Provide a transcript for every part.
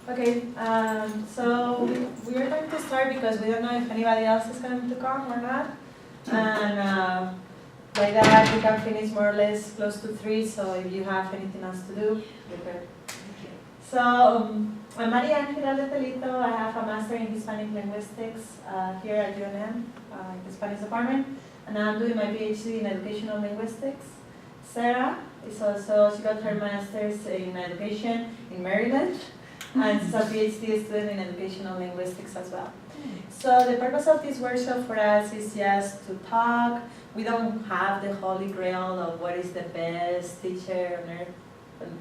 Okay, so we are going to start because we don't know if anybody else is going to come or not. And by that we can finish more or less close to 3, so if you have anything else to do, prepare. So, I'm Marián, Giráldez, Elizo. I have a master in Hispanic linguistics here at UNM, in the Spanish department, and I'm doing my PhD in educational linguistics. Sarah is also, she got her master's in education in Maryland, and she's a PhD student in educational linguistics as well. So the purpose of this workshop for us is just to talk. We don't have the holy grail of what is the best teacher on earth.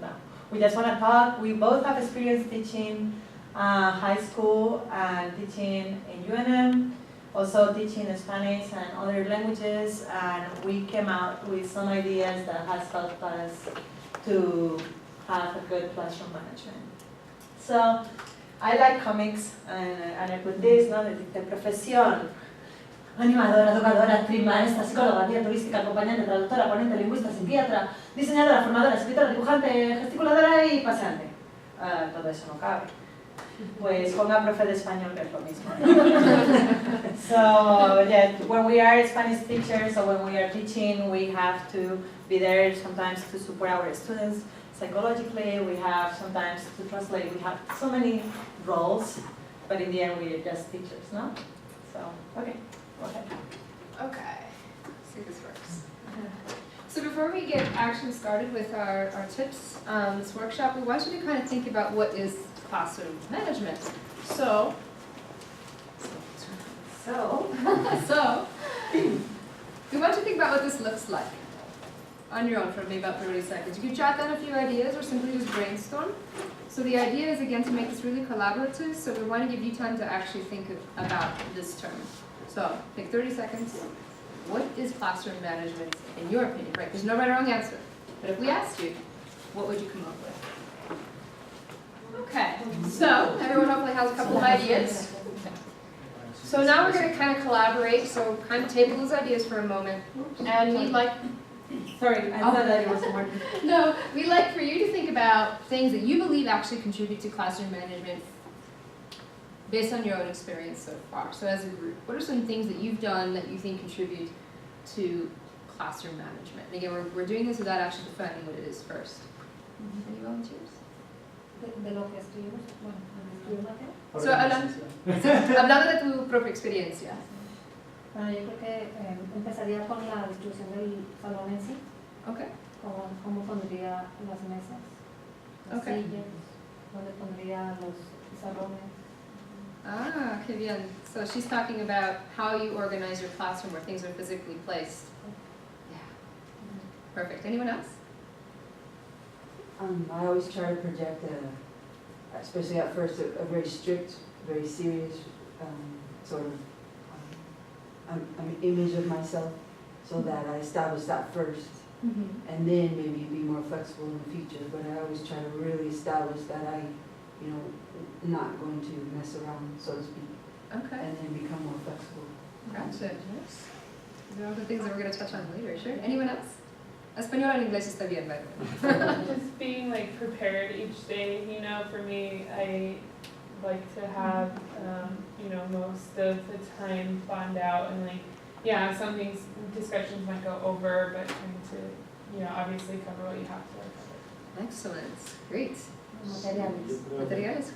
No. We just want to talk. We both have experience teaching high school and teaching in UNM, also teaching Spanish and other languages, and we came out with some ideas that has helped us to have a good classroom management. So I like comics, and I put this, ¿no? De profesión: animadora, tocadora, actriz, maestra, psicóloga, guía turística, acompañante, traductora, ponente, lingüista, psiquiatra, diseñadora, formadora, escritora, dibujante, gesticuladora y paseante. Todo eso no cabe. Pues ponga profe de español, que es lo mismo. So, yeah, when we are Spanish teachers or when we are teaching, we have to be there sometimes to support our students psychologically. We have sometimes to translate. We have so many roles, but in the end, we are just teachers, no? So, okay. Okay, let's see if this works. So before we get actually started with our tips, this workshop, we want you to kind of think about what is classroom management. So we want you to think about what this looks like on your own for maybe about 30 seconds. You can jot down a few ideas or simply just brainstorm. So the idea is, again, to make this really collaborative, so we want to give you time to actually think about this term. So, take 30 seconds. What is classroom management in your opinion? Right, there's no right or wrong answer. But if we asked you, what would you come up with? Okay, so everyone hopefully has a couple of ideas. So now we're going to kind of collaborate, so kind of table those ideas for a moment. And we'd like... Sorry, I thought that it was more. No, we'd like for you to think about things that you believe actually contribute to classroom management based on your own experience so far. So as a group, what are some things that you've done that you think contribute to classroom management? And again, we're doing this without actually defining what it is first. Any volunteers? So, hablando de tu propia experiencia. Bueno, yo creo que empezaría con la distribución del salón en sí. Okay. Cómo pondría las mesas, las sillas, dónde pondría los salones. Ah, qué bien. So she's talking about how you organize your classroom where things are physically placed. Yeah. Perfect. Anyone else? I always try to project, especially at first, a very strict, very serious sort of an image of myself, so that I establish that first, and then maybe be more flexible in the future. But I always try to really establish that I, not going to mess around, so to speak, Okay. and then become more flexible. Gotcha. Yes. There are other things that we're going to touch on later. Sure. Anyone else? Español en inglés está bien, by the way. Just being like prepared each day. For me, I like to have most of the time planned out, and some things, discussions might go over, but trying to obviously cover what you have to cover. Excellent. Great. Materiales.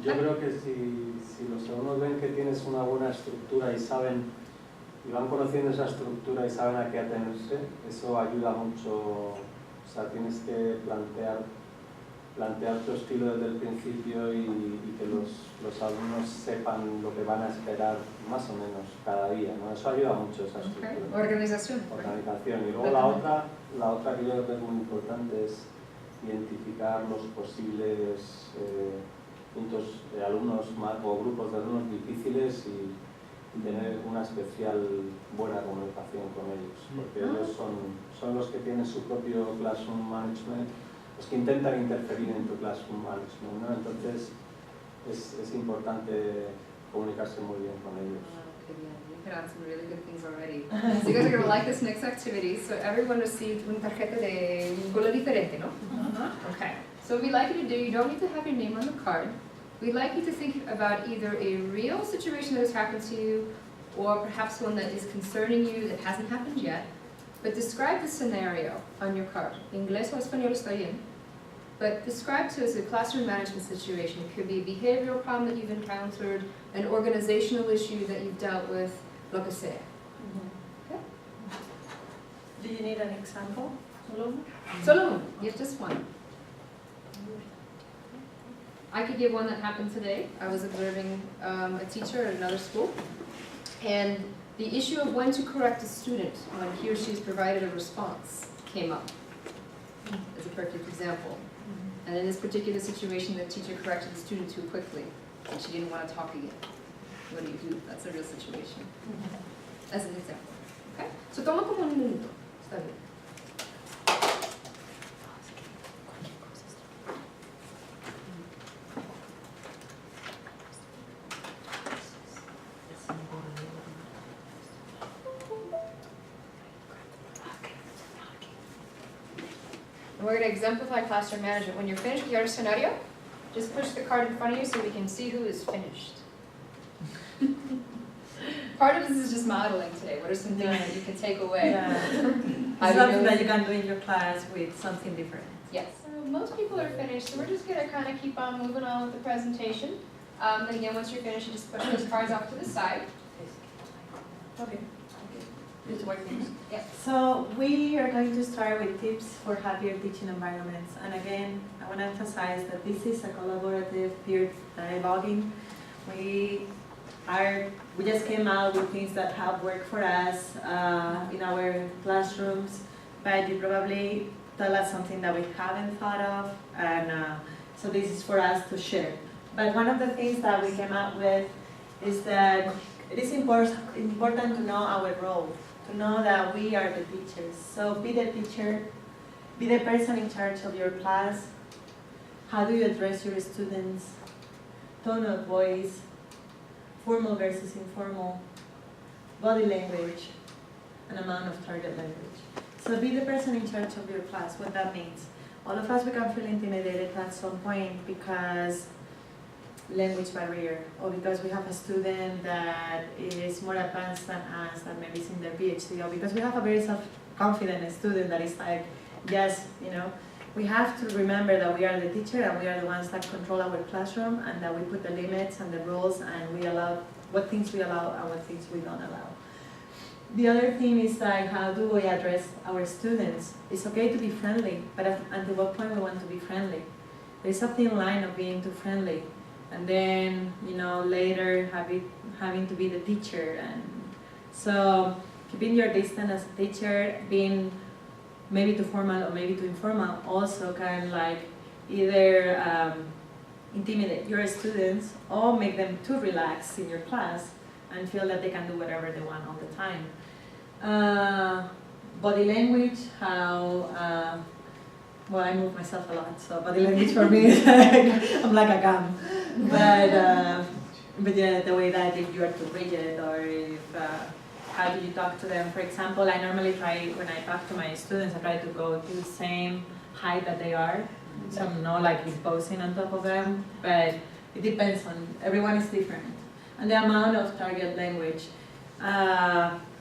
Yo creo que si los alumnos ven que tienes una buena estructura y van conociendo esa estructura y saben a qué atenerse, eso ayuda mucho. O sea, tienes que plantear tu estilo desde el principio y que los alumnos sepan lo que van a esperar más o menos cada día, ¿no? Eso ayuda mucho, esa estructura. Okay. Organización. Y luego la otra que yo creo que es muy importante es identificar los posibles puntos de alumnos o grupos de alumnos difíciles y tener una especial buena comunicación con ellos, porque ellos son los que tienen su propio classroom management, los que intentan interferir en tu classroom management, ¿no? Entonces es importante comunicarse muy bien con ellos. You hit on some really good things already. So you guys are going to like this next activity. So everyone received una tarjeta de un color diferente, ¿no? Okay. So what we'd like you to do, you don't need to have your name on the card. We'd like you to think about either a real situation that has happened to you, or perhaps one that is concerning you that hasn't happened yet. But describe the scenario on your card. Inglés o español está bien. But describe to us a classroom management situation. It could be a behavioral problem that you've encountered, an organizational issue that you've dealt with, lo que sea. Okay? Do you need an example? Solo uno. Yes, just one. I could give one that happened today. I was observing a teacher at another school, and the issue of when to correct a student when he or she has provided a response came up as a perfect example. And in this particular situation, the teacher corrected the student too quickly, and she didn't want to talk again. What do you do? That's a real situation. As an example. Okay? So toma como un minuto. Está bien. And we're going to exemplify classroom management. When you're finished with your scenario, just push the card in front of you so we can see who is finished. Part of this is just modeling today. What are some things that you can take away? Yeah. How do you Something know- that you can do in your class with something different. Yes. Most people are finished, so we're just going to kind of keep on moving on with the presentation. And again, once you're finished, you just push those cards off to the side. Okay. It's working. Yeah. So we are going to start with tips for happier teaching environments. And again, I want to emphasize that this is a collaborative peer dialoguing. We just came out with things that have worked for us in our classrooms, but you probably tell us something that we haven't thought of, and so this is for us to share. But one of the things that we came up with is that it is important to know our role, to know that we are the teachers. So be the teacher, be the person in charge of your class. How do you address your students? Tone of voice, formal versus informal, body language, and amount of target language. So be the person in charge of your class. What that means, all of us, we can feel intimidated at some point because language barrier, or because we have a student that is more advanced than us, that maybe is in their PhD, or because we have a very self-confident student that is like, yes, you know, we have to remember that we are the teacher and we are the ones that control our classroom, and that we put the limits and the rules, and we allow what things we allow and what things we don't allow. The other thing is like, how do we address our students? It's okay to be friendly, but until what point we want to be friendly? There's a thin line of being too friendly, and then, you know, later having to be the teacher. And so keeping your distance as a teacher, being maybe too formal or maybe too informal, also can like either intimidate your students or make them too relaxed in your class and feel that they can do whatever they want all the time. Body language, how well, I move myself a lot, so body language for me is like, I'm like a gum. But yeah, the way that if you are too rigid, or if, how do you talk to them? For example, I normally try, when I talk to my students, I try to go to the same height that they are. So I'm not like imposing on top of them, but it depends on, everyone is different. And the amount of target language,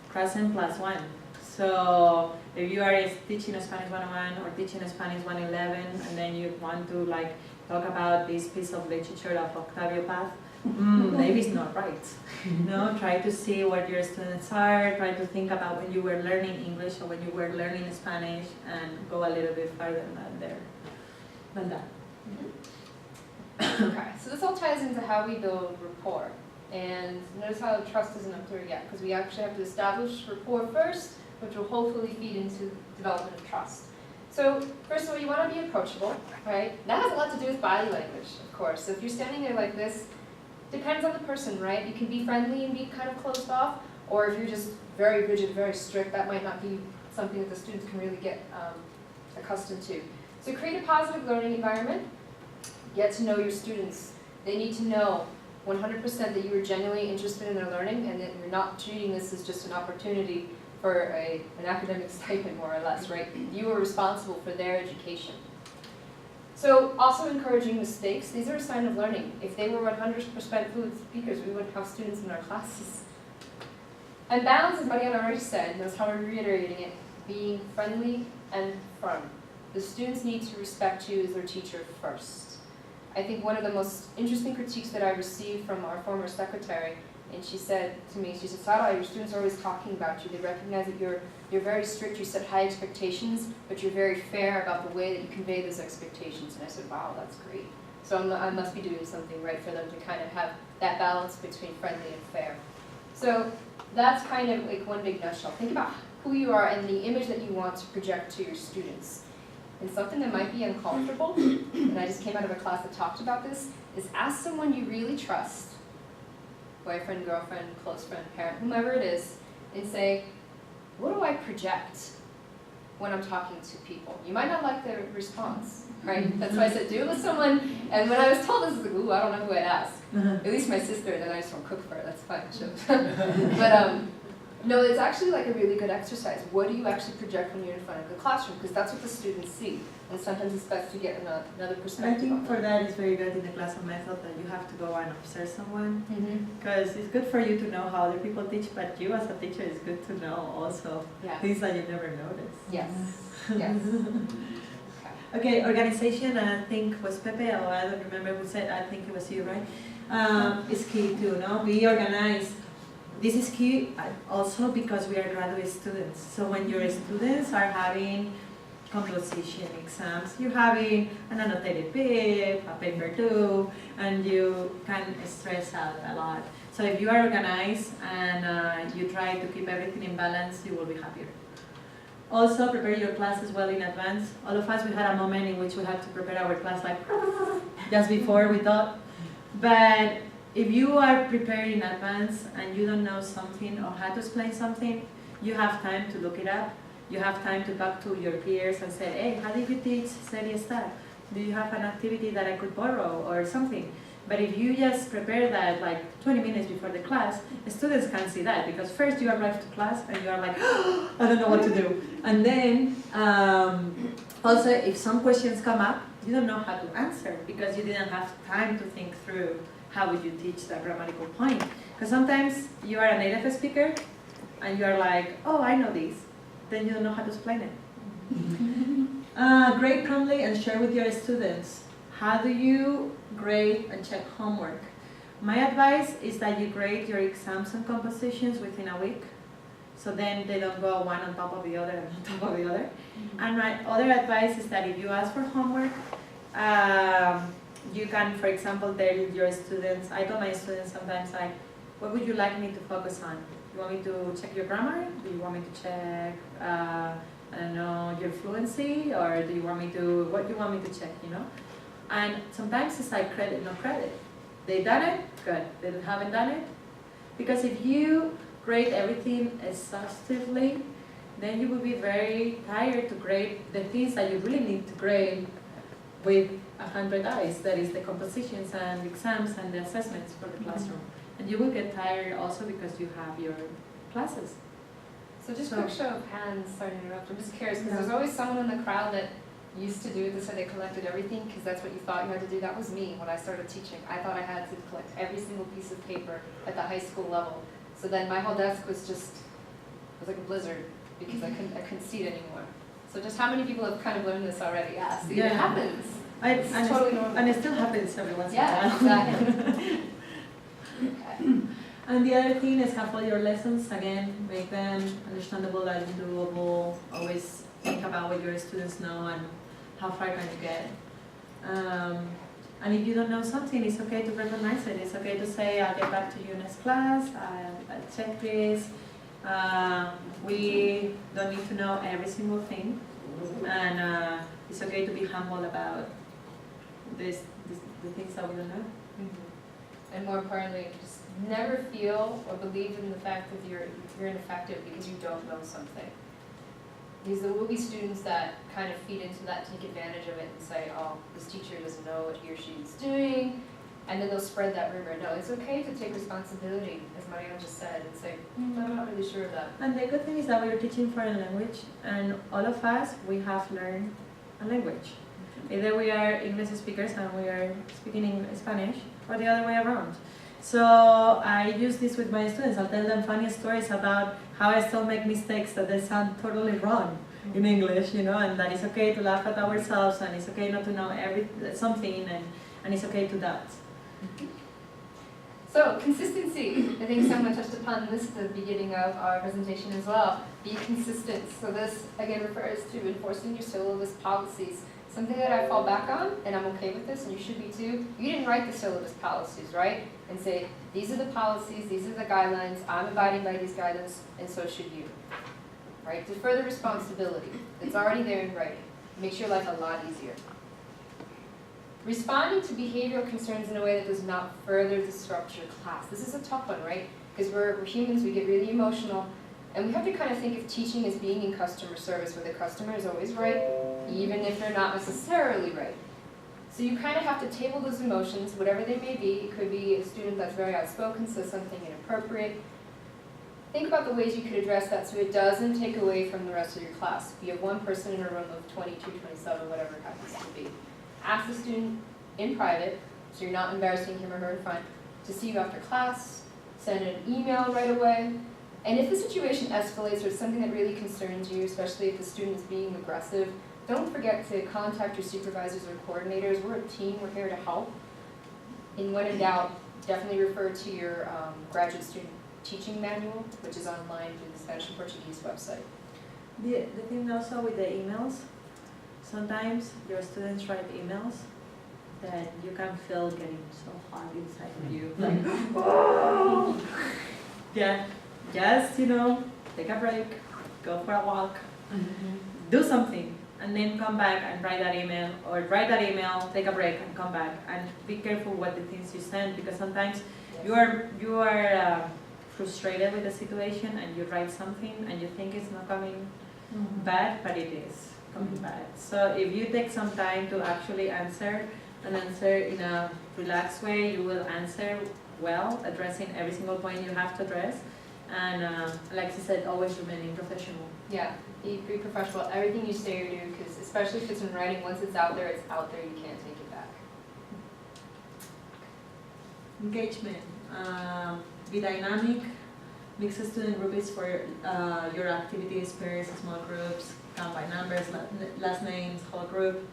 present +1. So if you are teaching a Spanish 101 or teaching a Spanish 111, and then you want to like talk about this piece of literature of Octavio Paz, maybe it's not right. You know, try to see what your students are, try to think about when you were learning English or when you were learning Spanish, and go a little bit further than that. Okay, so this all ties into how we build rapport. And notice how trust isn't up there yet, because we actually have to establish rapport first, which will hopefully feed into development of trust. So first of all, you want to be approachable, right? That has a lot to do with body language, of course. So if you're standing there like this, depends on the person, right? You can be friendly and be kind of closed off, or if you're just very rigid, very strict, that might not be something that the students can really get accustomed to. So create a positive learning environment. Get to know your students. They need to know 100% that you are genuinely interested in their learning, and that you're not treating this as just an opportunity for an academic stipend, more or less, right? You are responsible for their education. So also encouraging mistakes. These are a sign of learning. If they were 100% fluent speakers, we wouldn't have students in our classes. And balance, as Marián already said, and that's how we're reiterating it, being friendly and firm. The students need to respect you as their teacher first. I think one of the most interesting critiques that I received from our former secretary, and she said to me, she said, Sara, your students are always talking about you. They recognize that you're very strict, you set high expectations, but you're very fair about the way that you convey those expectations. And I said, wow, that's great. So I must be doing something right for them to kind of have that balance between friendly and fair. So that's kind of like one big nutshell. Think about who you are and the image that you want to project to your students. And something that might be uncomfortable, and I just came out of a class that talked about this, is ask someone you really trust, boyfriend, girlfriend, close friend, parent, whomever it is, and say, what do I project when I'm talking to people? You might not like the response, right? That's why I said do it with someone, and when I was told this, I was like, ooh, I don't know who I'd ask. At least my sister, and then I just won't cook for her, that's fine. But no, it's actually like a really good exercise. What do you actually project when you're in front of the classroom? Because that's what the students see. And sometimes it's best to get another perspective. I think for that it's very good in the class of method that you have to go and observe someone. Because it's good for you to know how other people teach, but you as a teacher it's good to know also things that you never noticed. Yes. Yes. Okay, organization, I think was Pepe, or I don't remember who said, I think it was you, right? Is key too, no? Be organized. This is key also because we are graduate students. So when your students are having composition exams, you're having an annotated bib, a paper too, and you can stress out a lot. So if you are organized and you try to keep everything in balance, you will be happier. Also, prepare your classes well in advance. All of us, we had a moment in which we had to prepare our class like just before we thought. But if you are prepared in advance and you don't know something or how to explain something, you have time to look it up. You have time to talk to your peers and say, hey, how did you teach serie stuff? Do you have an activity that I could borrow or something? But if you just prepare that like 20 minutes before the class, the students can't see that because first you arrive to class and you are like, oh, I don't know what to do. And then also if some questions come up, you don't know how to answer because you didn't have time to think through how would you teach that grammatical point. Because sometimes you are a native speaker and you are like, oh, I know this. Then you don't know how to explain it. Grade promptly and share with your students. How do you grade and check homework? My advice is that you grade your exams and compositions within a week. So then they don't go one on top of the other and on top of the other. And my other advice is that if you ask for homework, you can, for example, tell your students, I tell my students sometimes, like, what would you like me to focus on? You want me to check your grammar? Do you want me to check, I don't know, your fluency? Or do you want me to, what do you want me to check, you know? And sometimes it's like credit, no credit. They done it, good. They haven't done it. Because if you grade everything exhaustively, then you will be very tired to grade the things that you really need to grade with 100 eyes, that is the compositions and exams and the assessments for the classroom. And you will get tired also because you have your classes. So just quick show of hands, sorry to interrupt, I'm just curious, because there's always someone in the crowd that used to do this, so they collected everything, because that's what you thought you had to do. That was me when I started teaching. I thought I had to collect every single piece of paper at the high school level. So then my whole desk was just, it was like a blizzard, because I couldn't see it anymore. So just how many people have kind of learned this already? Yeah, see, it happens. It's totally normal. And it still happens every once in a while. Yeah, exactly. Okay. And the other thing is have all your lessons, again, make them understandable and doable. Always think about what your students know and how far can you get. And if you don't know something, it's okay to recognize it. It's okay to say, I'll get back to you next class, I'll check this. We don't need to know every single thing. And it's okay to be humble about the things that we don't know. And more importantly, just never feel or believe in the fact that you're ineffective because you don't know something. Because there will be students that kind of feed into that, take advantage of it and say, oh, this teacher doesn't know what he or she is doing, and then they'll spread that rumor. No, it's okay to take responsibility, as Marián just said, and say, I'm not really sure of that. And the good thing is that we're teaching foreign language, and all of us, we have learned a language. Either we are English speakers and we are speaking in Spanish, or the other way around. So I use this with my students. I'll tell them funny stories about how I still make mistakes that they sound totally wrong in English, you know, and that it's okay to laugh at ourselves, and it's okay not to know something, and it's okay to doubt. So, consistency. I think someone touched upon this at the beginning of our presentation as well. Be consistent. So this, again, refers to enforcing your syllabus policies. Something that I fall back on, and I'm okay with this, and you should be too. You didn't write the syllabus policies, right? And say, these are the policies, these are the guidelines, I'm abiding by these guidelines, and so should you. Right? Defer the responsibility. It's already there in writing. It makes your life a lot easier. Responding to behavioral concerns in a way that does not further disrupt your class. This is a tough one, right? Because we're humans, we get really emotional, and we have to kind of think of teaching as being in customer service, where the customer is always right, even if they're not necessarily right. So you kind of have to table those emotions, whatever they may be. It could be a student that's very outspoken, says something inappropriate. Think about the ways you could address that so it doesn't take away from the rest of your class. You have one person in a room of 22, 27, whatever it happens to be. Ask the student in private, so you're not embarrassing him or her in front, to see you after class, send an email right away. And if the situation escalates or it's something that really concerns you, especially if the student is being aggressive, don't forget to contact your supervisors or coordinators. We're a team, we're here to help. And when in doubt, definitely refer to your graduate student teaching manual, which is online through the Spanish and Portuguese website. The thing also with the emails, sometimes your students write emails that you can feel getting so hot inside of you. Like, oh! Yeah, just, you know, take a break, go for a walk, do something, and then come back and write that email, or write that email, take a break, and come back. And be careful what the things you send, because sometimes you are frustrated with the situation, and you write something, and you think it's not coming bad, but it is coming bad. So if you take some time to actually answer in a relaxed way, you will answer well, addressing every single point you have to address. And like she said, always remaining professional. Yeah, be professional. Everything you say or do, because especially if it's in writing, once it's out there, you can't take it back. Engagement. Be dynamic. Mix student rubrics for your activities, pairs, small groups, count by numbers, last names, whole group.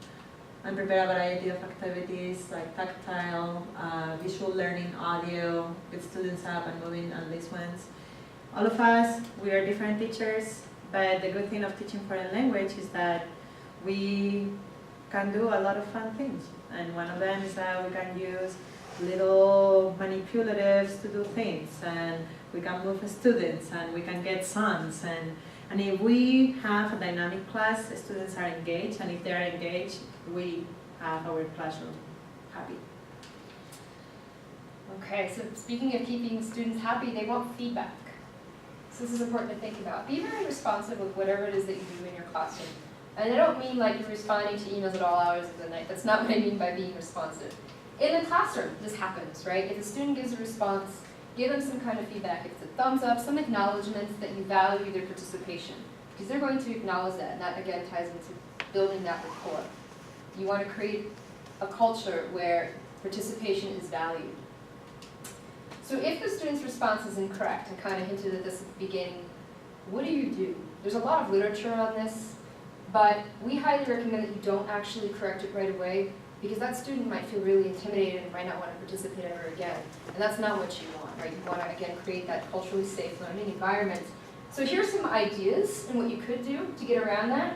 And prepare a variety of activities like tactile, visual learning, audio, with students up and moving on these ones. All of us, we are different teachers, but the good thing of teaching foreign language is that we can do a lot of fun things. And one of them is that we can use little manipulatives to do things, and we can move students, and we can get sons. And if we have a dynamic class, the students are engaged, and if they are engaged, we have our classroom happy. Okay, so speaking of keeping students happy, they want feedback. So this is important to think about. Be very responsive with whatever it is that you do in your classroom. And I don't mean like you're responding to emails at all hours of the night. That's not what I mean by being responsive. In the classroom, this happens, right? If a student gives a response, give them some kind of feedback. If it's a thumbs up, some acknowledgments that you value their participation, because they're going to acknowledge that, and that again ties into building that rapport. You want to create a culture where participation is valued. So if the student's response is incorrect, I kind of hinted at this at the beginning, what do? There's a lot of literature on this, but we highly recommend that you don't actually correct it right away, because that student might feel really intimidated and might not want to participate ever again. And that's not what you want, right? You want to, again, create that culturally safe learning environment. So here's some ideas and what you could do to get around that.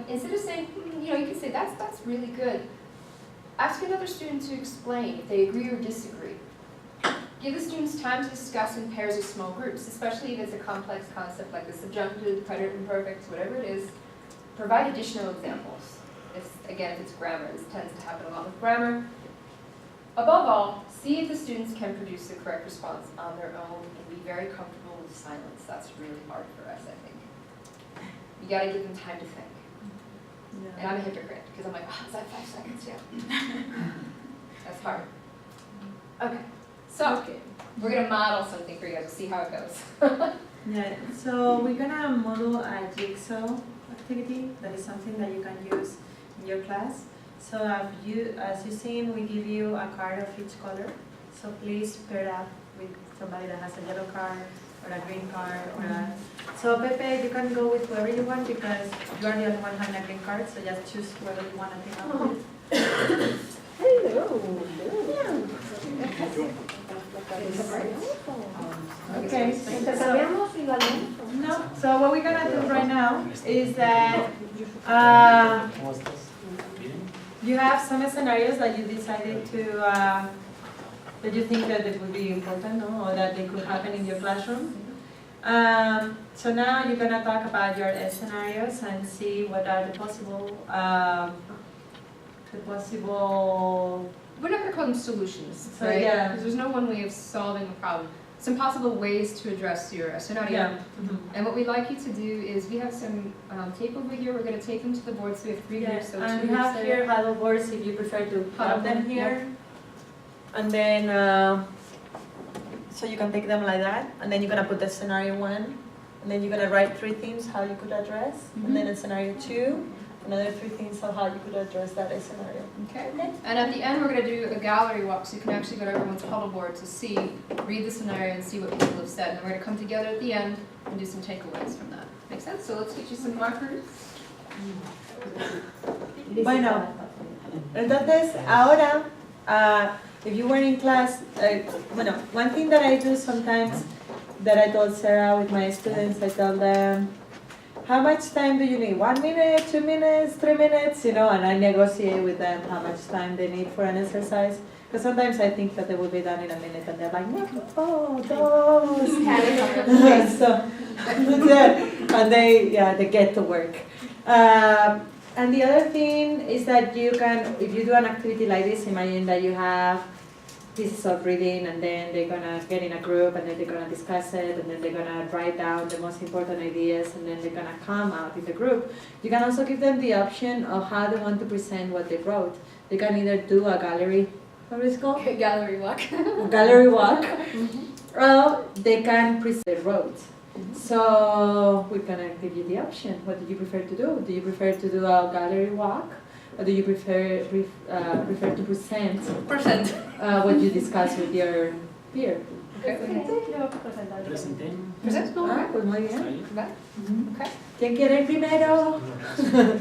Instead of saying, you can say, that's really good. Ask another student to explain if they agree or disagree. Give the students time to discuss in pairs or small groups, especially if it's a complex concept like the subjunctive, preterite imperfects, whatever it is. Provide additional examples. If it's grammar, this tends to happen a lot with grammar. Above all, see if the students can produce the correct response on their own and be very comfortable with silence. That's really hard for us, I think. You gotta give them time to think. Yeah. And I'm a hypocrite, because I'm like, is that 5 seconds? Yeah. That's hard. Okay, so we're gonna model something for you guys. We'll see how it goes. Yeah, so we're gonna model a jigsaw activity that is something that you can use your class. So as you've seen, we give you a card of each color. So please pair up with somebody that has a yellow card or a green card or a... So Pepe, you can go with whoever you want because you are the only one having a green card, so just choose whoever you want to pick up with. Okay. No. So what we're gonna do right now is that you have some scenarios that you decided to that you think that it would be important, no? Or that they could happen in your classroom. So now you're gonna talk about your scenarios and see what are the possible. We're not going to call them solutions, So, right? yeah. Because there's no one way of solving a problem. Some possible ways to address your scenario. Yeah. And what we'd like you to do is we have some tape over here. We're going to take them to the board. So we have 3 groups. So and 2 we groups have there. here huddle boards if you prefer to have them here. And then, so you can pick them like that. And then you're going to put the scenario 1. And then you're going to write 3 themes how you could address. And then in scenario 2, another 3 things of how you could address that scenario. Okay. And at the end, we're going to do a gallery walk, so you can actually go to everyone's huddle board to see, read the scenario, and see what people have said. And then we're going to come together at the end and do some takeaways from that. Make sense? So let's get you some markers. Bueno, entonces ahora, if you were in class, bueno, one thing that I do sometimes that I told Sarah with my students, I tell them, how much time do you need? 1 minute, 2 minutes, 3 minutes, you know, and I negotiate with them how much time they need for an exercise. Because sometimes I think that they will be done in a minute and they're like, no, those. So, and they get to work. And the other thing is that you can, if you do an activity like this, imagine that you have pieces of reading and then they're gonna get in a group and then they're gonna discuss it and then they're gonna write down the most important ideas and then they're gonna come out in the group. You can also give them the option of how they want to present what they wrote. They can either do a gallery, what is it called? Gallery walk. Gallery walk, or they can present what they wrote. So we're gonna give you the option. What do you prefer to do? Do you prefer to do a gallery walk? Or do you prefer to present what you discuss with your peer? Present? Ah, pues muy bien. Va? Okay. ¿Quién quiere ir primero?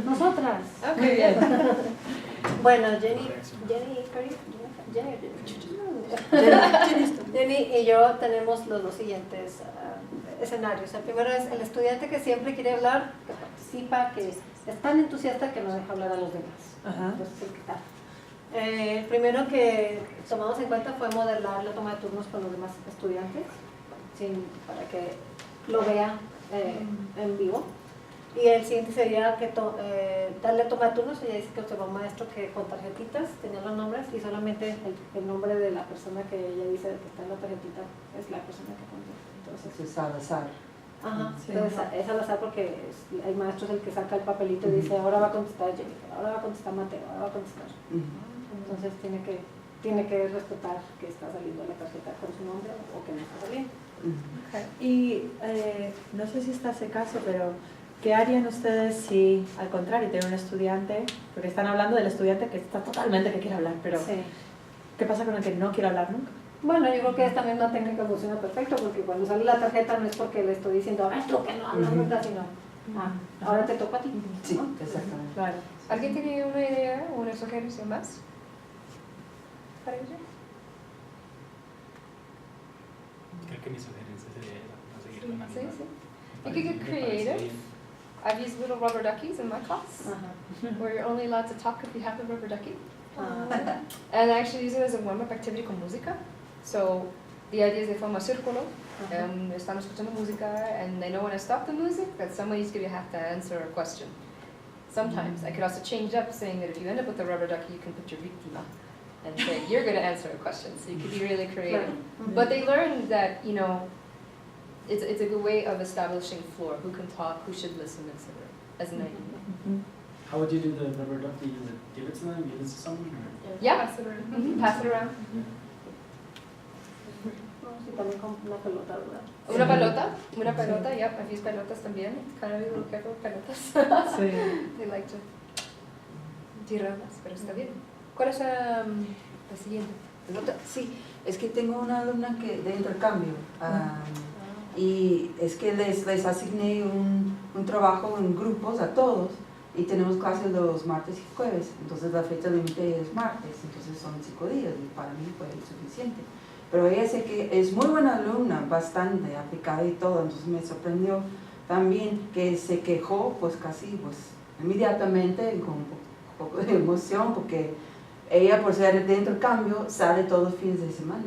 Nosotras. Muy bien. Bueno, Jenny y yo tenemos los 2 siguientes escenarios. El primero es el estudiante que siempre quiere hablar, que participa, que es tan entusiasta que no deja hablar a los demás. Ajá. Entonces, ¿qué tal? El primero que tomamos en cuenta fue modelar la toma de turnos con los demás estudiantes, para que lo vea en vivo. Y el siguiente sería que darle toma de turnos. Ella dice que observó a un maestro que con tarjetitas tenía los nombres y solamente el nombre de la persona que ella dice que está en la tarjetita es la persona que contesta. Entonces, Es al azar. ajá, Sí. entonces es al azar porque el maestro es el que saca el papelito y dice ahora va a contestar Jennifer, ahora va a contestar Mateo, ahora va a contestar. Entonces tiene que respetar que está saliendo la tarjeta con su nombre o que no está saliendo. Y no sé si está ese caso, pero ¿qué harían ustedes si, al contrario, tienen un estudiante, porque están hablando del estudiante que está totalmente que quiere hablar, pero Sí. ¿qué pasa con el que no quiere hablar nunca? Bueno, yo creo que esta misma técnica funciona perfecto porque cuando sale la tarjeta no es porque le estoy diciendo, ves tú que no hablas nunca, sino, ahora te toca a ti. Sí, ¿no? exactamente. Claro. ¿Alguien tiene una idea o una sugerencia más? ¿Para ella? Creo que mi sugerencia sería esa, no seguir con la Sí, misma. sí. Me You could parece- get me parece creative. bien. I've used little rubber duckies in my class, Ajá. where you're only allowed to talk if you have a rubber ducky. Ah. And I actually use it as a warm-up activity con música. So the idea is they form a círculo, Ajá. están escuchando música, and they know when I stop the music that somebody's going to have to answer a question. Sometimes. I could also change up saying that if you end up with a rubber ducky, you can put your víctima and say you're going to answer a question. So you could be really creative. But they learn that, you know, it's a good way of establishing floor, who can talk, who should listen, etc. as an idea. How would you do the rubber ducky? You would give it to them, give it to someone? Or? Yeah, Pass it around. pass it around. Sí, también con una pelota, ¿verdad? Una pelota, yep, I've used pelotas también. Kind of a little careful with pelotas. Sí. They like to. Giráldez, pero está bien. ¿Cuál es la siguiente? Sí, es que tengo una alumna de intercambio y es que les asigné un trabajo en grupos a todos y tenemos clases los martes y jueves, entonces la fecha límite es martes, entonces son 5 días y para mí fue suficiente. Pero ella sé que es muy buena alumna, bastante aplicada y todo, entonces me sorprendió también que se quejó pues casi inmediatamente con un poco de emoción porque ella por ser de intercambio sale todos los fines de semana.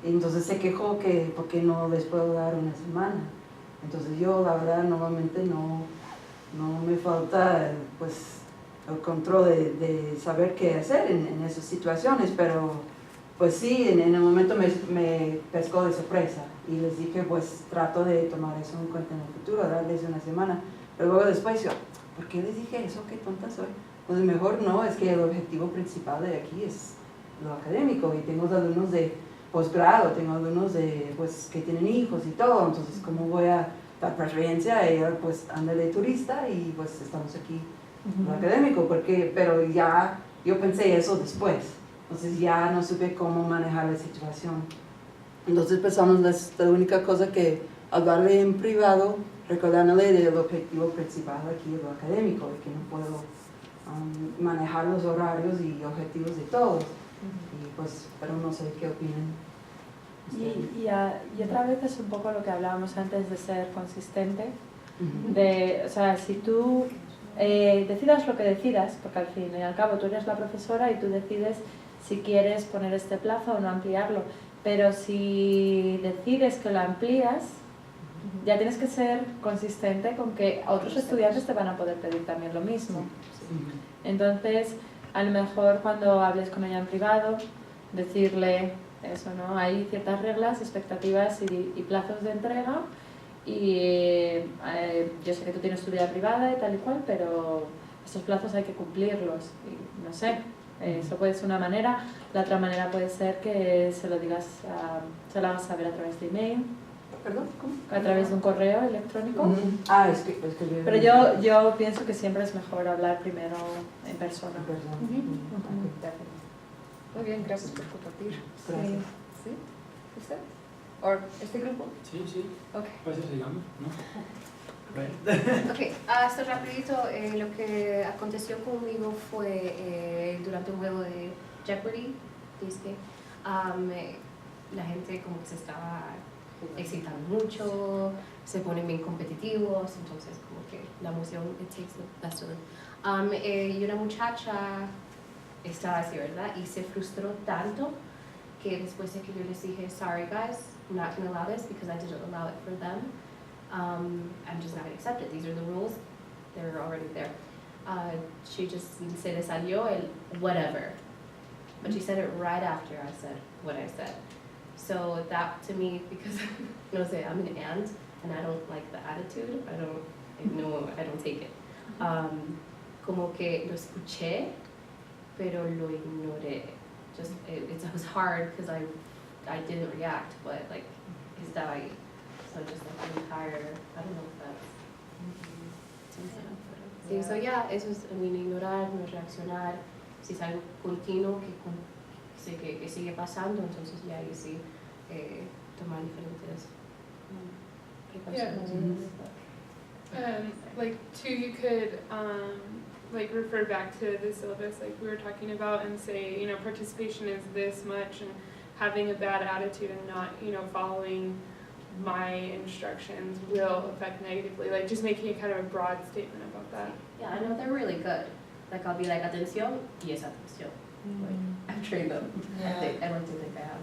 Entonces se quejó que por qué no les puedo dar una semana. Entonces yo la verdad normalmente no me falta pues el control de saber qué hacer en esas situaciones, pero pues sí, en el momento me pescó de sorpresa y les dije pues trato de tomar eso en cuenta en el futuro, darles una semana. Pero luego después yo, ¿por qué les dije eso? ¿Qué tonta soy? Pues mejor no, es que el objetivo principal de aquí es lo académico y tengo alumnos de posgrado, tengo alumnos que tienen hijos y todo, entonces ¿cómo voy a dar preferencia a ella? Pues anda de turista y pues estamos aquí en lo académico, pero ya yo pensé eso después, entonces ya no supe cómo manejar la situación. Entonces empezamos la única cosa que hablarle en privado, recordándole del objetivo principal aquí de lo académico y que no puedo manejar los horarios y objetivos de todos. Y pues, pero no sé qué opinan. Y otra vez es un poco lo que hablábamos antes de ser consistente, Uh-huh. o sea, si tú decidas lo que decidas, porque al fin y al cabo tú eres la profesora y tú decides si quieres poner este plazo o no ampliarlo, pero si decides que lo amplías, ya tienes que ser consistente con que otros estudiantes te van a poder pedir también lo mismo. Entonces, a lo mejor cuando hables con ella en privado, decirle eso, ¿no? Hay ciertas reglas, expectativas y plazos de entrega y yo sé que tú tienes tu vida privada y tal y cual, pero estos plazos hay que cumplirlos y no sé, eso puede ser una manera. La otra manera puede ser que se lo digas, se lo hagas saber a través de email. ¿Perdón? ¿Cómo? A través de un correo electrónico. Es que Pero yo pienso que siempre es mejor hablar primero en persona. Muy bien, gracias por compartir. Gracias. ¿Sí? ¿Usted? ¿O este grupo? Sí, sí. Ok. Pues sigamos, ¿no? Ok, esto rapidito, lo que aconteció conmigo fue durante un juego de Jeopardy, dice que la gente como que se estaba excitando mucho, se ponen bien competitivos, entonces como que la emoción it takes the best of it. Y una muchacha estaba así, ¿verdad? Y se frustró tanto que después de que yo les dije, sorry guys, I'm not going to allow this because I didn't allow it for them. I'm just not going to accept it. These are the rules. They're already there. She just se le salió el whatever. But she said it right after I said what I said. So that to me, because no sé, I'm an aunt and I don't like the attitude. I don't take it. Como que lo escuché, pero lo ignoré. Just it was hard because I didn't react, but like estaba ahí. So just like the entire, I don't know if that's. Sí, so yeah, eso es, ignorar, no reaccionar. Si es algo continuo que sigue pasando, entonces ya ahí sí tomar diferentes precauciones. Like too, you could like refer back to the syllabus like we were talking about and say, participation is this much, and having a bad attitude and not, following my instructions will affect negatively. Like just making a kind of a broad statement about that. Yeah, I know they're really good. Like I'll be like, atención, y es atención. Like I've trained them. Yeah. I like to think I have.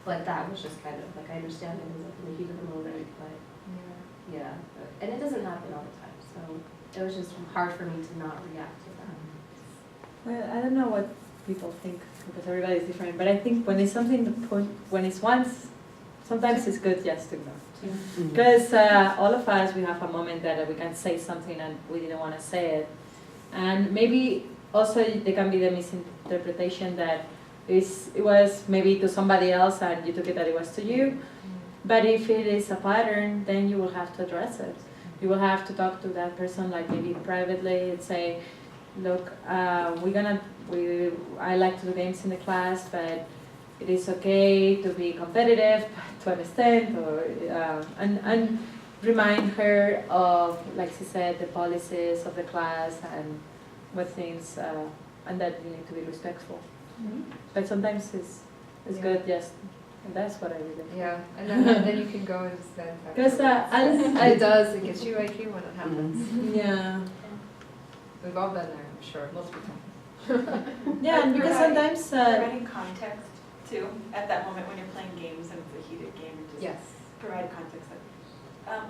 But that was just kind of like, I understand it was in the heat of the moment, but yeah. And it doesn't happen all the time, so it was just hard for me to not react to that. Well, I don't know what people think because everybody's different, but I think when it's something, when it's once, sometimes it's good just to know. Because all of us, we have a moment that we can say something and we didn't want to say it. And maybe also there can be the misinterpretation that it was maybe to somebody else and you took it that it was to you. But if it is a pattern, then you will have to address it. You will have to talk to that person, like maybe privately, and say, look, I like to do games in the class, but it is okay to be competitive to an extent, or and remind her of, like she said, the policies of the class and what things, and that you need to be respectful. But sometimes it's good just, and that's what I really. Yeah, and then you can go and spend time. Because it does, it gets you IQ when it happens. yeah. We've all been there, I'm sure, multiple times. Yeah, and because sometimes providing context too at that moment when you're playing games and it's a heated game, you just Yes. provide context. Like,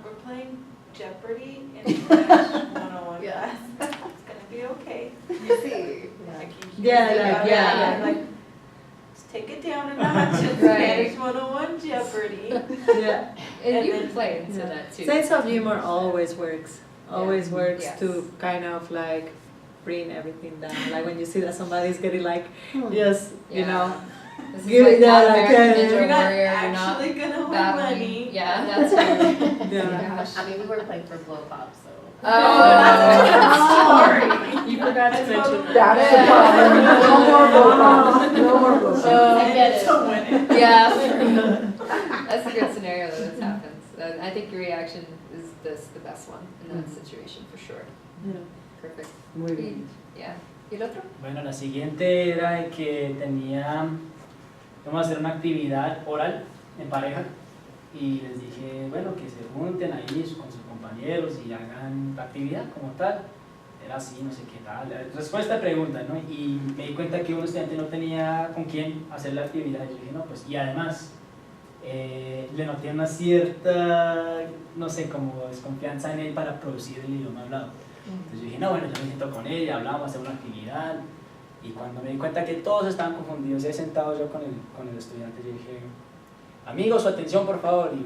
we're playing Jeopardy in English 101 Yeah. class. It's gonna be okay. You see. Like, Yeah. like, just take it down a notch. It's Right. Spanish 101 Jeopardy. yeah. And And you then- can play into Yeah. that too. Sense of humor always works. Always works Yes. to kind of like bring everything down. Like when you see that somebody's getting like, just, you know, This give is it like that, not like, American yeah. Ninja You're not Warrior, you're not actually gonna win battling. money. Yeah, that's right. yeah. Gosh. I mean, we were playing for blow pop, so. Oh, You forgot to mention that. That's the problem. No more book. No more book. I get it. So win it. Yeah, that's a good scenario though, that happens. I think your reaction is the best one in that situation for sure. Yeah. Perfect. Muy bien. Yeah. ¿Y el otro? Bueno, la siguiente era de que vamos a hacer una actividad oral en pareja y les dije, bueno, que se junten ahí con sus compañeros y hagan la actividad como tal. Era así, no sé qué tal. Respuesta a pregunta, ¿no? Y me di cuenta que un estudiante no tenía con quién hacer la actividad. Y yo dije, no, pues, y además le noté una cierta, no sé, como desconfianza en él para producir el idioma hablado. Entonces yo dije, no, bueno, yo me siento con él, hablamos, hacemos una actividad. Y cuando me di cuenta que todos estaban confundidos, he sentado yo con el estudiante, yo dije, amigos, su atención, por favor. Y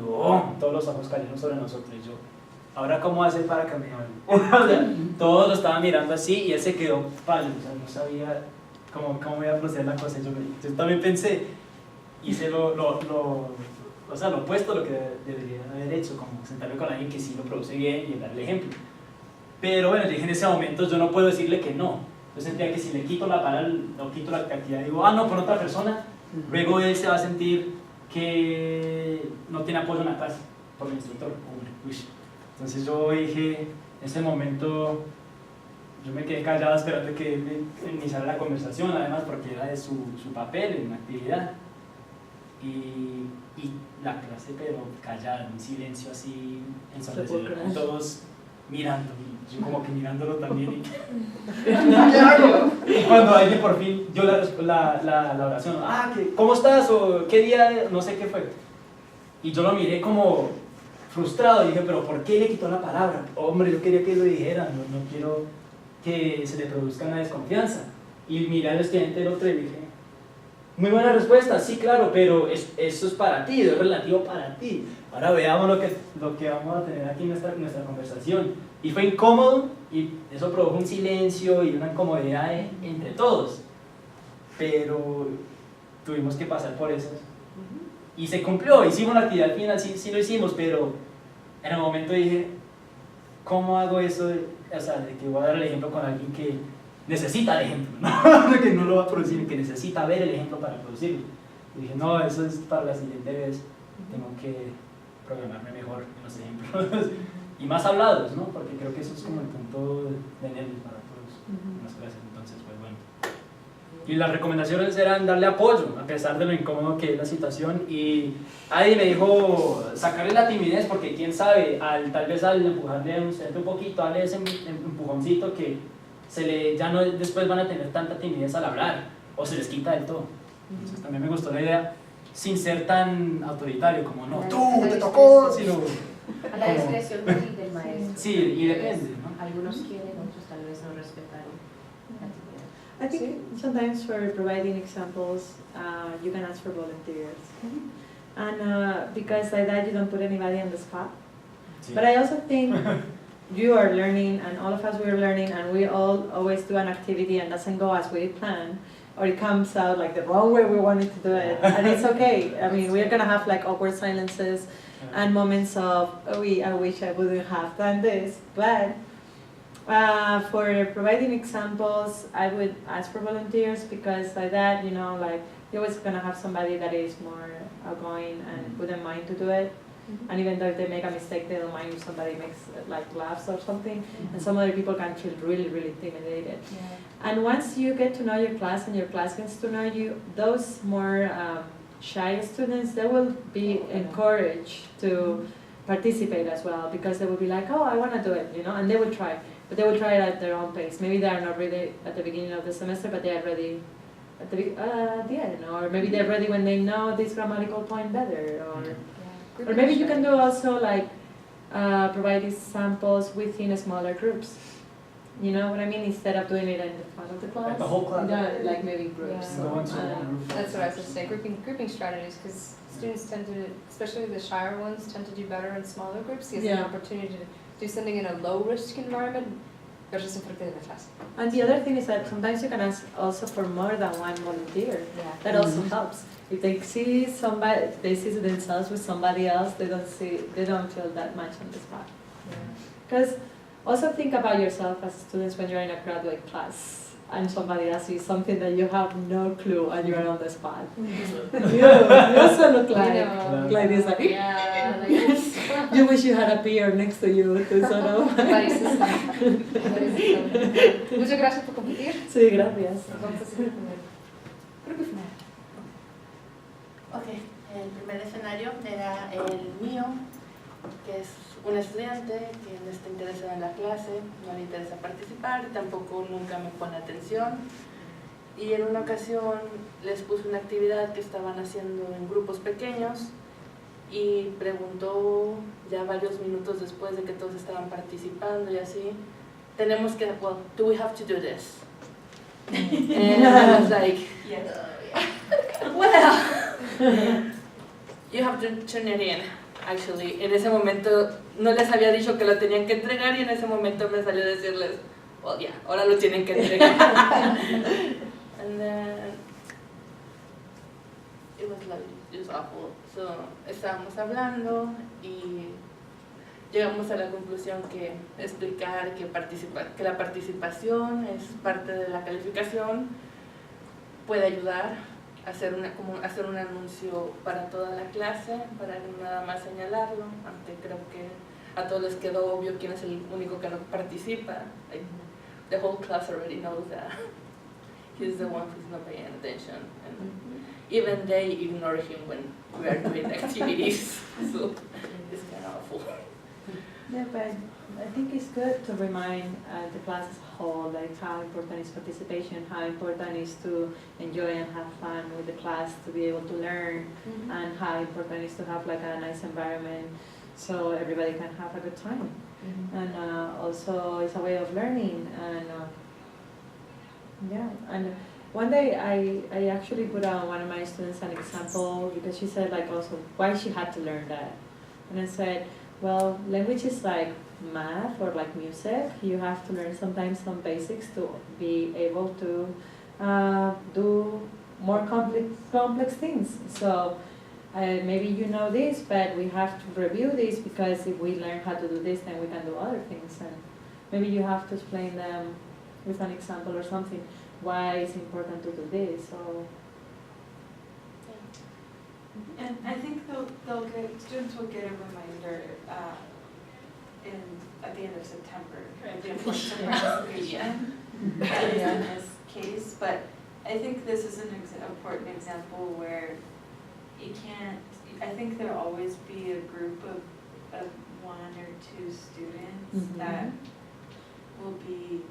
todos los ojos cayeron sobre nosotros. Y yo, ¿ahora cómo hacer para que me hablen? Todos lo estaban mirando así y él se quedó pálido, o sea, no sabía cómo iba a proceder la cosa. Yo también pensé, hice lo opuesto a lo que debería haber hecho, como sentarme con alguien que sí lo produce bien y darle ejemplo. Pero bueno, yo dije, en ese momento yo no puedo decirle que no. Yo sentía que si le quito la palabra, o quito la actividad, digo, no, con otra persona, luego él se va a sentir que no tiene apoyo en la clase por el instructor. Entonces yo dije, en ese momento, yo me quedé callado esperando que él iniciara la conversación, además porque era de su papel en la actividad. Y la clase, pero callada, un silencio así ensordecedor, todos mirando, y yo como que mirándolo también. Y cuando alguien por fin dio la oración, ¿cómo estás? O ¿qué día? No sé qué fue. Y yo lo miré como frustrado y dije, pero ¿por qué le quitó la palabra? Hombre, yo quería que lo dijera, no quiero que se le produzca una desconfianza. Y miré al estudiante del otro y dije, muy buena respuesta, sí, claro, pero eso es para ti, es relativo para ti. Ahora veamos lo que vamos a tener aquí en nuestra conversación. Y fue incómodo y eso produjo un silencio y una incomodidad entre todos. Pero tuvimos que pasar por eso. Y se cumplió, hicimos la actividad al final, sí lo hicimos, pero en el momento dije, ¿cómo hago eso? O sea, de que voy a dar el ejemplo con alguien que necesita el ejemplo, ¿no? Que no lo va a producir, que necesita ver el ejemplo para producirlo. Y dije, no, eso es para la siguiente vez, tengo que programarme mejor en los ejemplos. Y más hablados, ¿no? Porque creo que eso es como el punto de nervios para todos en las clases, entonces, pues bueno. Y las recomendaciones eran darle apoyo, a pesar de lo incómodo que es la situación. Y Adi me dijo sacarle la timidez, porque quién sabe, tal vez al empujarle a un estudiante un poquito, darle ese empujoncito que ya no después van a tener tanta timidez al hablar, o se les quita del todo. Entonces también me gustó la idea, sin ser tan autoritario, como no, tú, te tocó, sino... A la discreción del maestro. Sí, y depende, ¿no? Algunos quieren, otros tal vez no respetan la actividad. I think sometimes for providing examples, you can ask for volunteers. And because like that you don't put anybody on the spot. Sí. But I also think you are learning and all of us we are learning and we all always do an activity and doesn't go as we plan or it comes out like the wrong way we wanted to do it and it's okay. I mean we're gonna have like awkward silences and moments of I wish I wouldn't have done this, but For providing examples, I would ask for volunteers because like that, you know, like you're always gonna have somebody that is more outgoing and wouldn't mind to do it. And even though if they make a mistake, they don't mind if somebody makes like laughs or something. And some other people can feel really, really intimidated. And once you get to know your class and your class gets to know you, those more shy students, they will be encouraged to participate as well because they will be like, oh, I want to do it, you know, and they will try. But they will try it at their own pace. Maybe they are not ready at the beginning of the semester, but they are ready at the end. Or maybe they're ready when they know this grammatical point better. Or maybe you can do also like provide these samples within smaller groups. You know what I mean? Instead of doing it in the front of the class. Like the whole class? Yeah, like maybe groups. Yeah. Go into one group. That's what I was going to say, grouping strategies, because students tend to, especially the shyer ones, tend to do better in smaller groups. Gives them an opportunity to do something in a low-risk environment versus in the class. And the other thing is that sometimes you can ask also for more than one volunteer. Yeah. That also helps. If they see somebody, they see themselves with somebody else, they don't feel that much on the spot. Because also think about yourself as students when you're in a graduate class and somebody asks you something that you have no clue and you're on the spot. you also look like this, like, you wish you had a peer next to you to sort of. Muchas gracias por compartir. Sí, gracias. Vamos a seguir con el grupo final. Ok, el primer escenario era el mío, que es un estudiante que no está interesado en la clase, no le interesa participar, tampoco nunca me pone atención. Y en una ocasión les puse una actividad que estaban haciendo en grupos pequeños y preguntó ya varios minutos después de que todos estaban participando y así, tenemos que, well, do we have to do this? And I was like, Yes. well, you have to turn it in. Actually, en ese momento no les había dicho que lo tenían que entregar y en ese momento me salió decirles, well, yeah, ahora lo tienen que entregar. And then it was lovely, it was awful. So, estábamos hablando y llegamos a la conclusión que explicar que la participación es parte de la calificación puede ayudar a hacer un anuncio para toda la clase, para nada más señalarlo, aunque creo que a todos les quedó obvio quién es el único que no participa. Like, the whole class already knows that he's the one who's not paying attention, and even they ignore him when we are doing activities, so it's kind of awful. Yeah, but I think it's good to remind the class as a whole, like how important is participation, how important is to enjoy and have fun with the class, to be able to learn, and how important is to have like a nice environment so everybody can have a good time. And also it's a way of learning, and yeah, and one day I actually put on one of my students an example because she said like also why she had to learn that, and I said, well, language is like math or like music. You have to learn sometimes some basics to be able to do more complex things. So maybe you know this, but we have to review this because if we learn how to do this, then we can do other things. And maybe you have to explain them with an example or something why it's important to do this. So. And I think students will get a reminder at the end of September, of the importance of participation, at least in this case. But I think this is an important example where you can't, I think there'll always be a group of one or two students that will be,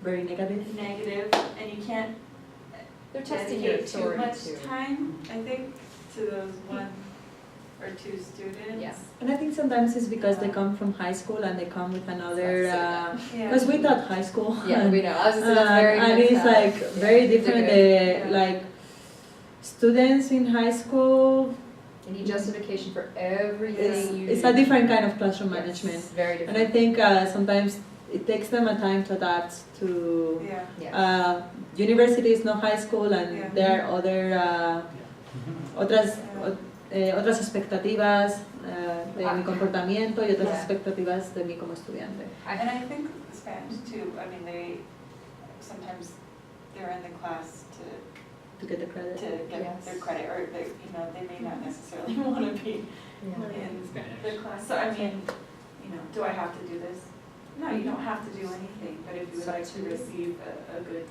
very negative, and you can't They're testing your dedicate too authority much too. time, I think, to those one or two students. Yes. And I think sometimes it's because they come from high school and they come with another, Yeah. because we taught high school. Yeah, we know. I was just saying that's very and it's like very different. Yeah. Like students in high school, You need justification for everything you do. it's a different kind of classroom management. Yes, very And different. I think sometimes it takes them a time to adapt to Yeah. Yeah. university is not high school, and Yeah. there are other otras expectativas de mi comportamiento y otras Yeah. expectativas de mí como estudiante. And I think Spanish too, I mean, they, sometimes they're in the class To get the credit. to get Yes. their credit, or they, you know, they may not necessarily want to be in the class. So I mean, you know, do I have to do this? No, you don't have to do anything, but if you would like to receive a good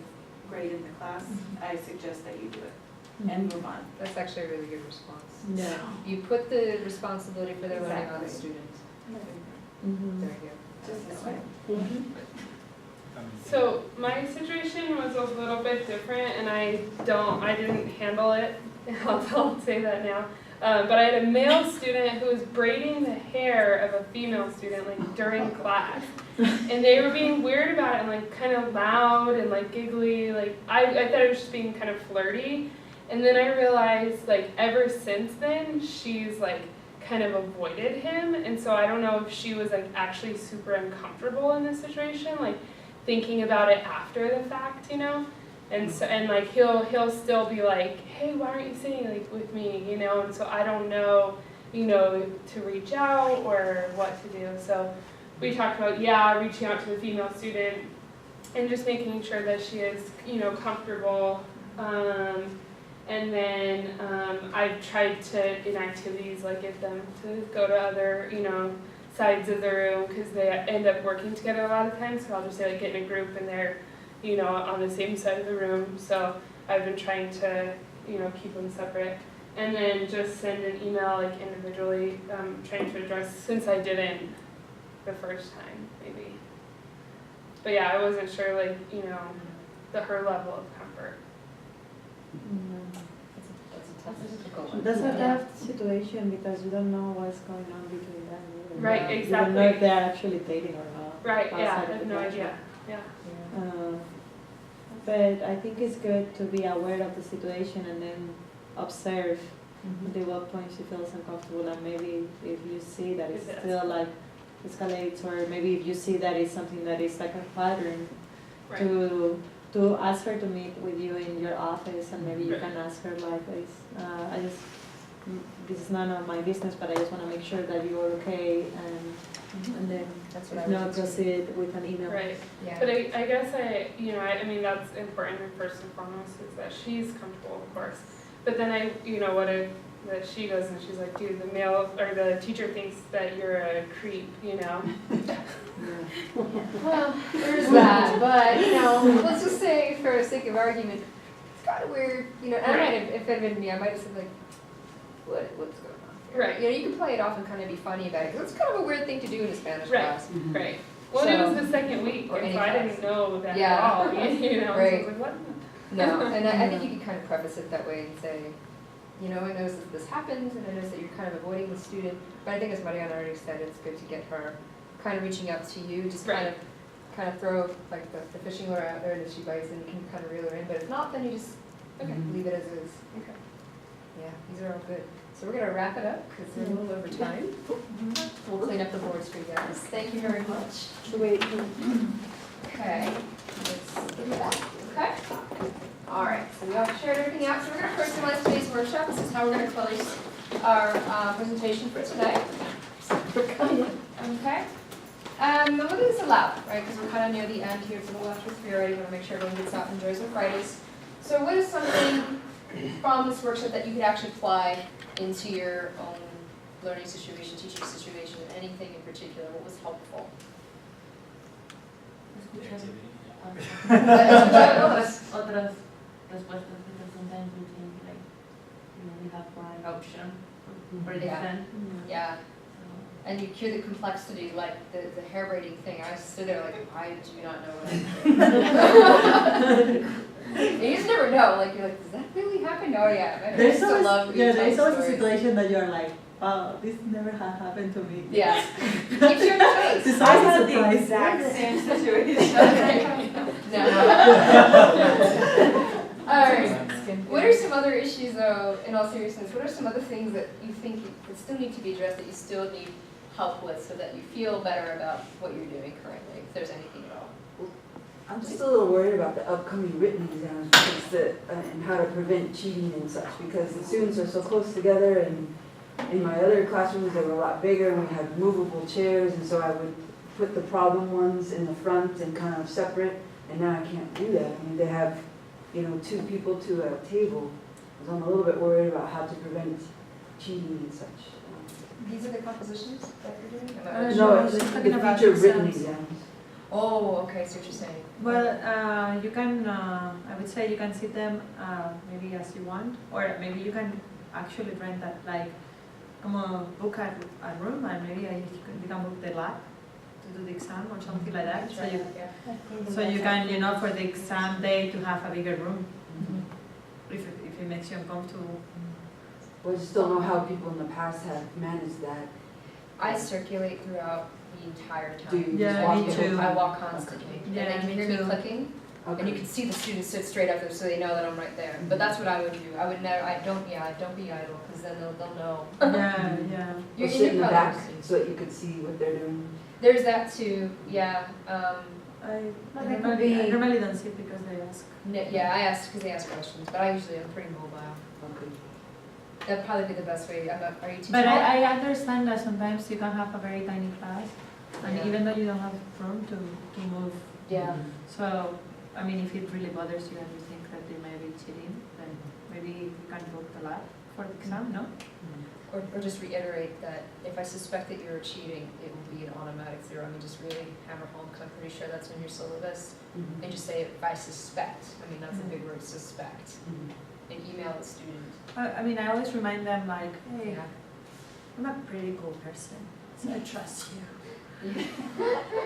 grade in the class, I suggest that you do it and move on. That's actually a really good response. Yeah. You put the responsibility for their learning on the Exactly. student. Mhm. Very good. Just this way. So my situation was a little bit different, and I didn't handle it. I'll say that now. But I had a male student who was braiding the hair of a female student like during class, and they were being weird about it and like kind of loud and like giggly. Like I thought it was just being kind of flirty, and then I realized like ever since then she's like kind of avoided him, and so I don't know if she was like actually super uncomfortable in this situation, like thinking about it after the fact, you know. And so, and like he'll still be like, hey, why aren't you sitting like with me, you know? And so I don't know, you know, to reach out or what to do. So we talked about reaching out to the female student and just making sure that she is, you know, comfortable. And then I've tried to in activities like get them to go to other, you know, sides of the room because they end up working together a lot of times. So I'll just say like get in a group and they're, you know, on the same side of the room. So I've been trying to, you know, keep them separate. And then just send an email like individually, trying to address, since I didn't the first time, maybe. But yeah, I wasn't sure like, you know, her level of comfort. That's a difficult one. That's a Yeah. tough situation because you don't know what's going on between them. either. Right, You don't exactly. know if they're actually dating or not. Right, yeah, I outside of have the no classroom. idea. Yeah. But I think it's good to be aware of the situation and then observe until what point she feels uncomfortable, and maybe if you see that it's If still like escalates, or maybe if you see that it's something that is like a pattern, Right. to ask her to meet with you in your office, and maybe you Right. can ask her like this. This is none of my business, but I just want to make sure that you're okay, and then That's what I if would not, do. proceed with an email. Right. Yeah. But I guess you know, I mean, that's important first and foremost is that she's comfortable, of course. But then you know, what if that she goes and she's like, dude, the male or the teacher thinks that you're a creep, you know? Well, there's that, but, you know, let's just say, for the sake of argument, it's kind of weird, you know, and I might have, if it had been me, I might have said, like, what's going on here? Right. You know, you can play it off and kind of be funny about it, because it's kind of a weird thing to do in a Spanish Right. class. Right. Well, it So- was the second week, or and any so I class. didn't know that Yeah. at all, you know? So I Right. was like, what? No, and I think you can kind of preface it that way and say, you know, I notice that this happens, and I notice that you're kind of avoiding the student, but I think as Marián already said, it's good to get her kind of reaching out to you, just kind of throw like the fishing lure out there, and if she bites, then you can kind of reel her in, but if not, then you just leave it as is. Okay. Yeah, these are all good. So we're gonna wrap it up, because we're a little over time. We'll clean up the boards for you guys. Thank you very much. Wait. Okay, let's give it back. Okay. All right, so we all shared everything out. So we're going to personalize today's workshop. This is how we're going to close our presentation for today. Okay. And we'll do this aloud, right? Because we're kind of near the end here. It's a little after 3 already. We want to make sure everyone gets out and enjoys their Fridays. So what is something from this workshop that you could actually apply into your own learning situation, teaching situation, anything in particular? What was helpful? Otras respuestas, because sometimes we think like, you know, we have one option for this Yeah. then. Yeah. And you hear the complexity, like the hair braiding thing. I sit there like, I do not know what I'm doing. And you just never know. Like you're like, does that really happen? Oh yeah. I There's still always, love yeah, you there's tell always a stories. situation that you're like, wow, this never had happened to me. Yeah. Keeps you in the This face. I had the exact same situation. No. All right. What are some other issues, though, in all seriousness, what are some other things that you think that still need to be addressed, that you still need help with, so that you feel better about what you're doing currently, if there's anything at all? I'm just a little worried about the upcoming written exams because and how to prevent cheating and such, because the students are so close together, and In my other classrooms, they were a lot bigger, and we had movable chairs, and so I would put the problem ones in the front and kind of separate, and now I can't do that. I mean, they have, you know, 2 people to a table, so I'm a little bit worried about how to prevent cheating and such. These are the compositions that you're doing? No, she's it's talking the about feature written exams. exams. Oh, okay, so what you're saying. Well, you can, I would say you can sit them maybe as you want, or maybe you can actually rent that, like, book a room, and maybe you can book the lab to do the exam or something like that. So you can, you know, for the exam day to have a bigger room, if it makes you uncomfortable. Well, I just don't know how people in the past have managed that. I circulate throughout the entire time. Do you Yeah, just walk me the too. whole I time? walk constantly. Yeah, And they can me hear me too. clicking, and you can see the students sit straight up there so they know that I'm right there. But that's what I would do. I would never, don't be idle, because then they'll know. Yeah, yeah. Or You're sit in the back colors. so that you could see what they're doing. There's that too, yeah. I normally don't sit because they ask. Yeah, I asked, because they ask questions, but I usually am pretty mobile. Okay. That'd probably be the best way. Are you too But tall? I understand that sometimes you can have a very tiny class, and Yeah. even though you don't have room to move. Yeah. So, I mean, if it really bothers you and you think that they may be cheating, then maybe you can book the lab for the exam, no? Or just reiterate that if I suspect that you're cheating, it will be an automatic 0. I mean, just really hammer home, because I'm pretty sure that's in your syllabus. Mhm. And just say, if I suspect, I mean, that's a big word, suspect. Mhm. And email the student. I mean, I always remind them like, hey, Yeah. I'm a pretty cool person, so I trust you.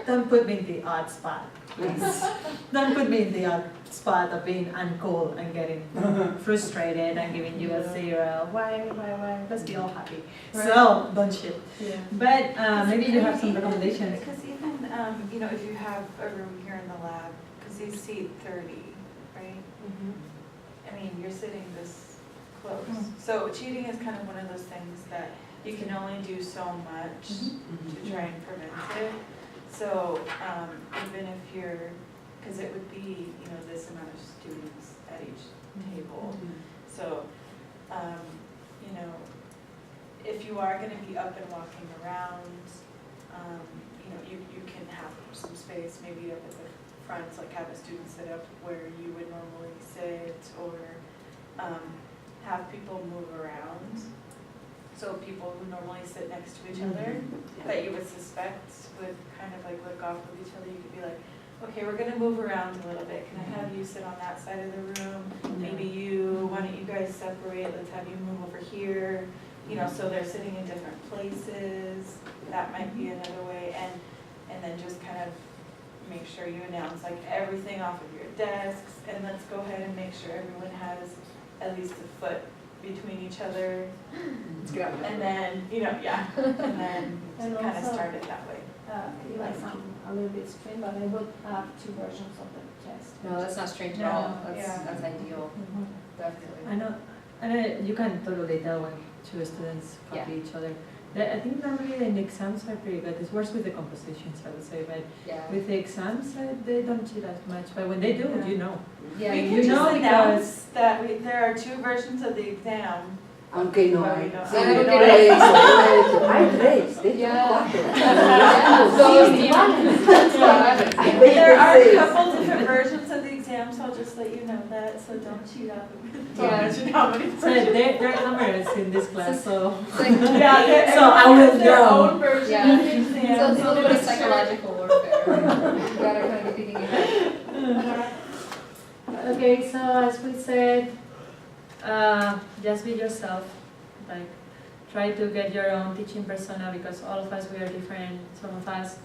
Don't put me in the odd spot, please. Don't put me in the odd spot of being uncool and getting frustrated and giving you a 0. Why? Let's be all happy. So, don't shit. Yeah. But maybe you have some recommendations. Because even, you know, if you have a room here in the lab, because you seat 30, right? I mean, you're sitting this close. So cheating is kind of one of those things that you can only do so much to try and prevent it. So even if you're, because it would be, you know, this amount of students at each table. So, you know, if you are going to be up and walking around, you know, you can have some space, maybe up at the front, like have a student sit up where you would normally sit, or have people move around. So people who normally sit next to each other that you would suspect would kind of like look off with each other, you could be like, okay, we're gonna move around a little bit. Can I have you sit on that side of the room? Maybe you, why don't you guys separate? Let's have you move over here. You know, so they're sitting in different places. That might be another way. And then just kind of make sure you announce like everything off of your desks, and let's go ahead and make sure everyone has at least a foot between each other. Let's get out of And then, you know, and then And kind of also- start it that way. Like I'm a little bit strange, but I would have 2 versions of the test. No, that's not strange at No, all. yeah. That's ideal, Mhm. definitely. I know, and you can totally tell when 2 students copy each other. I think normally in exams are pretty good. It's worse with the compositions, I would say, but Yeah. with the exams, they don't cheat as much. But when they do, Yeah. you know. Yeah, We you can know just because- announce that there are 2 versions of the exam. Aunque no But we hay. don't- Sí, I no don't hay get eso. Hay 3, de hecho Yeah. 4. Yeah, those There are a couple different versions of the exam, so I'll just let you know that, so don't cheat out. Yeah. Don't know how many So there are numbers in this class, so. It's like, Yeah, So I will their know. own version Yeah. of the exam. so it's a little bit of make sure- psychological warfare. You gotta kind of be thinking ahead. Okay, so as we said, just be yourself. Like, try to get your own teaching persona, because all of us, we are different. Some of us,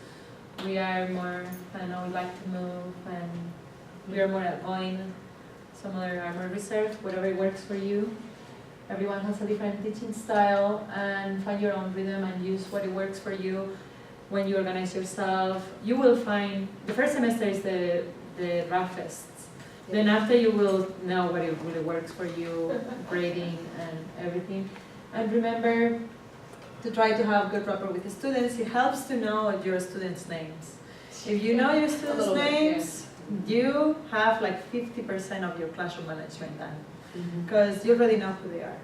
we are more, I don't know, we like to move, and we are more outgoing. Some other are more reserved, whatever works for you. Everyone has a different teaching style, and find your own rhythm and use what works for you. When you organize yourself, you will find, the first semester is the roughest. Then after you will know what it really works for you, grading and everything. And remember to try to have good rapport with the students. It helps to know your students' names. If you know your students' little bit, names, you have like 50% of your classroom management done, because you already know who they are.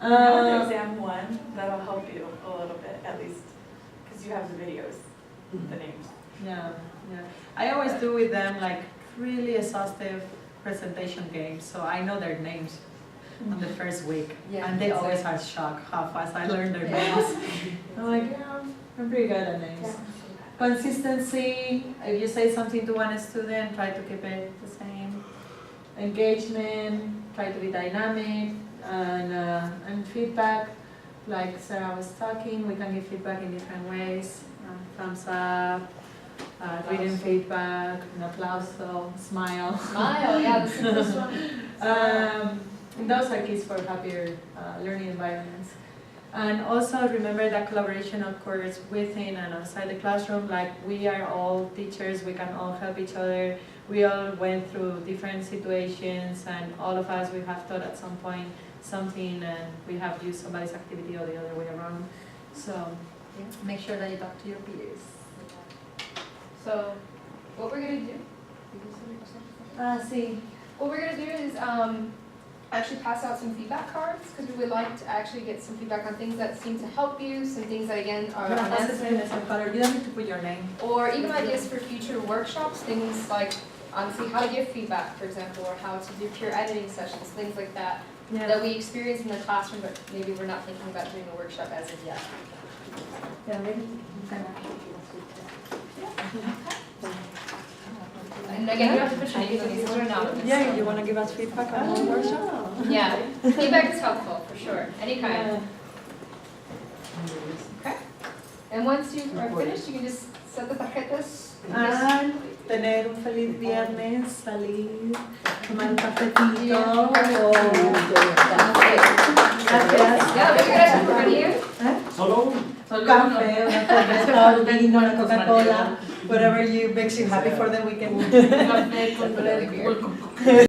Know exam one, that'll help you a little bit, at least, because you have the videos, the names. Yeah, yeah. I always do with them like really exhaustive presentation games, so I know their names on the first week. Yeah, And they always are shocked how fast I learn their names. I'm like, yeah, I'm pretty good at names. Consistency, if you say something to one student, try to keep it the same. Engagement, try to be dynamic, and feedback, like Sarah was talking, we can give feedback in different ways. Thumbs up, written feedback, an applauso, smile. Smile, yeah, this is this one. Those are keys for happier learning environments. And also remember that collaboration occurs within and outside the classroom. Like, we are all teachers, we can all help each other. We all went through different situations, and all of us, we have taught at some point something, and we have used somebody's activity or the other way around. So yeah, make sure that you talk to your peers. So, what we're gonna do? See. What we're gonna do is actually pass out some feedback cards, because we would like to actually get some feedback on things that seem to help you, some things that again are unnecessary, You don't need to put your name. or even ideas for future workshops, things like honestly how to give feedback, for example, or how to do peer editing sessions, things like that, that we experience in the classroom, but maybe we're not thinking about doing a workshop as of yet. Yeah, maybe. And again, you have to put your names on these, these are anonymous. Yeah, you want to give us feedback on the workshop? Yeah, feedback is helpful, for sure, any kind. Okay. And once you are finished, you can just set the tarjetas. And tener un feliz viernes, salir, tomar un cafecito. Gracias. Yeah, maybe gracias por venir. Solo Un café, una cerveza, un vino, una Coca-Cola, whatever makes you happy for the weekend. Café con